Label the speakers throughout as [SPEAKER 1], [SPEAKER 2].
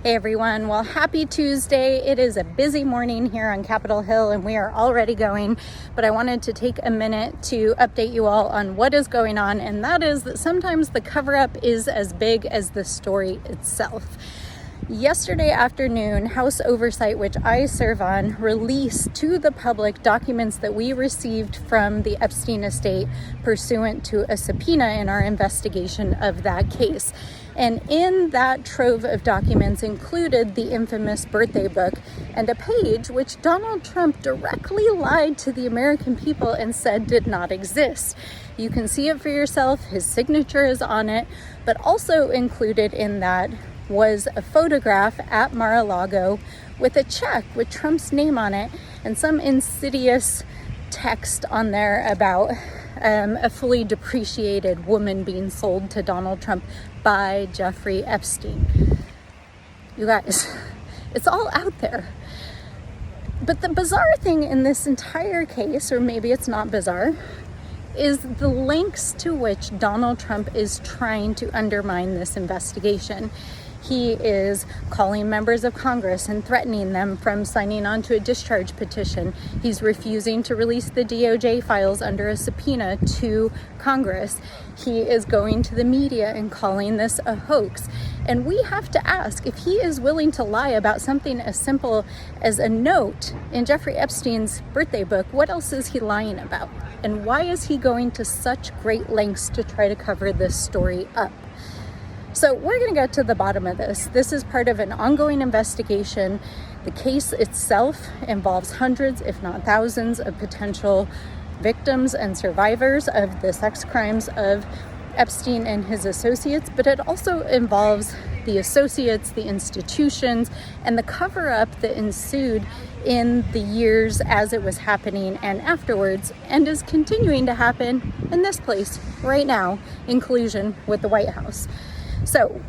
[SPEAKER 1] Hey everyone, well, happy Tuesday. It is a busy morning here on Capitol Hill and we are already going, but I wanted to take a minute to update you all on what is going on, and that is that sometimes the cover-up is as big as the story itself. Yesterday afternoon, House Oversight, which I serve on, released to the public documents that we received from the Epstein estate pursuant to a subpoena in our investigation of that case. And in that trove of documents included the infamous birthday book and a page which Donald Trump directly lied to the American people and said did not exist. You can see it for yourself. His signature is on it, but also included in that was a photograph at Mar-a-Lago with a check with Trump's name on it and some insidious text on there about a fully depreciated woman being sold to Donald Trump by Jeffrey Epstein. You guys, it's all out there. But the bizarre thing in this entire case, or maybe it's not bizarre, is the lengths to which Donald Trump is trying to undermine this investigation. He is calling members of Congress and threatening them from signing on to a discharge petition. He's refusing to release the DOJ files under a subpoena to Congress. He is going to the media and calling this a hoax. And we have to ask, if he is willing to lie about something as simple as a note in Jeffrey Epstein's birthday book, what else is he lying about? And why is he going to such great lengths to try to cover this story up? So we're going to get to the bottom of this. This is part of an ongoing investigation. The case itself involves hundreds, if not thousands, of potential victims and survivors of the sex crimes of Epstein and his associates, but it also involves the associates, the institutions, and the cover-up that ensued in the years as it was happening and afterwards, and is continuing to happen in this place right now in collusion with the White House. So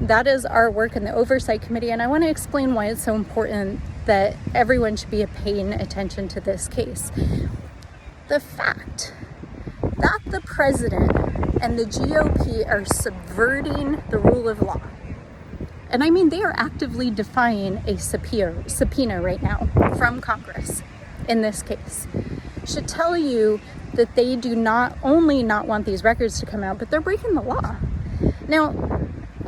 [SPEAKER 1] that is our work in the Oversight Committee, and I want to explain why it's so important that everyone should be paying attention to this case. The fact that the president and the GOP are subverting the rule of law, and I mean they are actively defying a subpoena right now from Congress in this case, should tell you that they do not only not want these records to come out, but they're breaking the law. Now,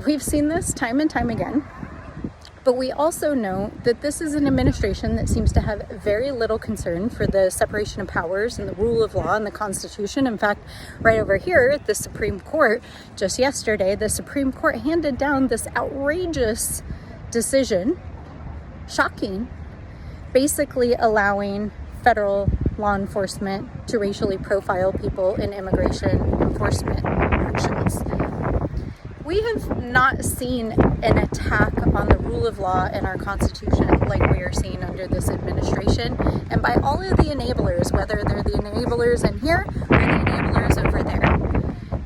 [SPEAKER 1] we've seen this time and time again, but we also know that this is an administration that seems to have very little concern for the separation of powers and the rule of law and the Constitution. In fact, right over here at the Supreme Court, just yesterday, the Supreme Court handed down this outrageous decision, shocking, basically allowing federal law enforcement to racially profile people in immigration enforcement actions. We have not seen an attack on the rule of law and our Constitution like we are seeing under this administration, and by all of the enablers, whether they're the enablers in here or the enablers over there.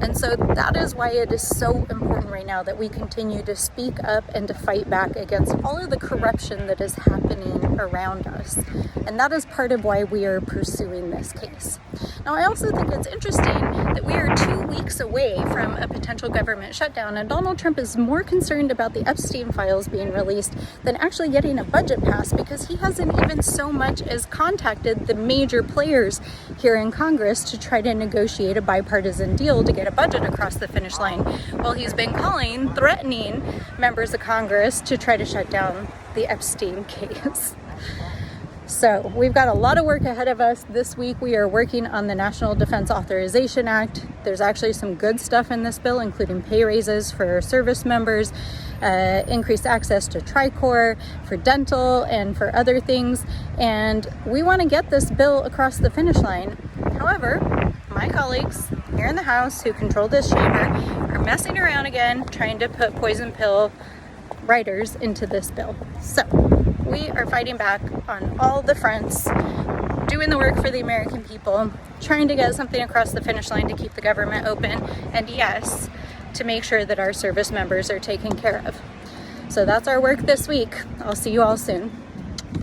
[SPEAKER 1] And so that is why it is so important right now that we continue to speak up and to fight back against all of the corruption that is happening around us. And that is part of why we are pursuing this case. Now, I also think it's interesting that we are 2 weeks away from a potential government shutdown, and Donald Trump is more concerned about the Epstein files being released than actually getting a budget passed, because he hasn't even so much as contacted the major players here in Congress to try to negotiate a bipartisan deal to get a budget across the finish line. Well, he's been threatening members of Congress to try to shut down the Epstein case. So we've got a lot of work ahead of us. This week we are working on the National Defense Authorization Act. There's actually some good stuff in this bill, including pay raises for service members, increased access to TRICOR, for dental, and for other things. And we want to get this bill across the finish line. However, my colleagues here in the House who control this chamber are messing around again, trying to put poison pill writers into this bill. So we are fighting back on all the fronts, doing the work for the American people, trying to get something across the finish line to keep the government open, and yes, to make sure that our service members are taken care of. So that's our work this week. I'll see you all soon.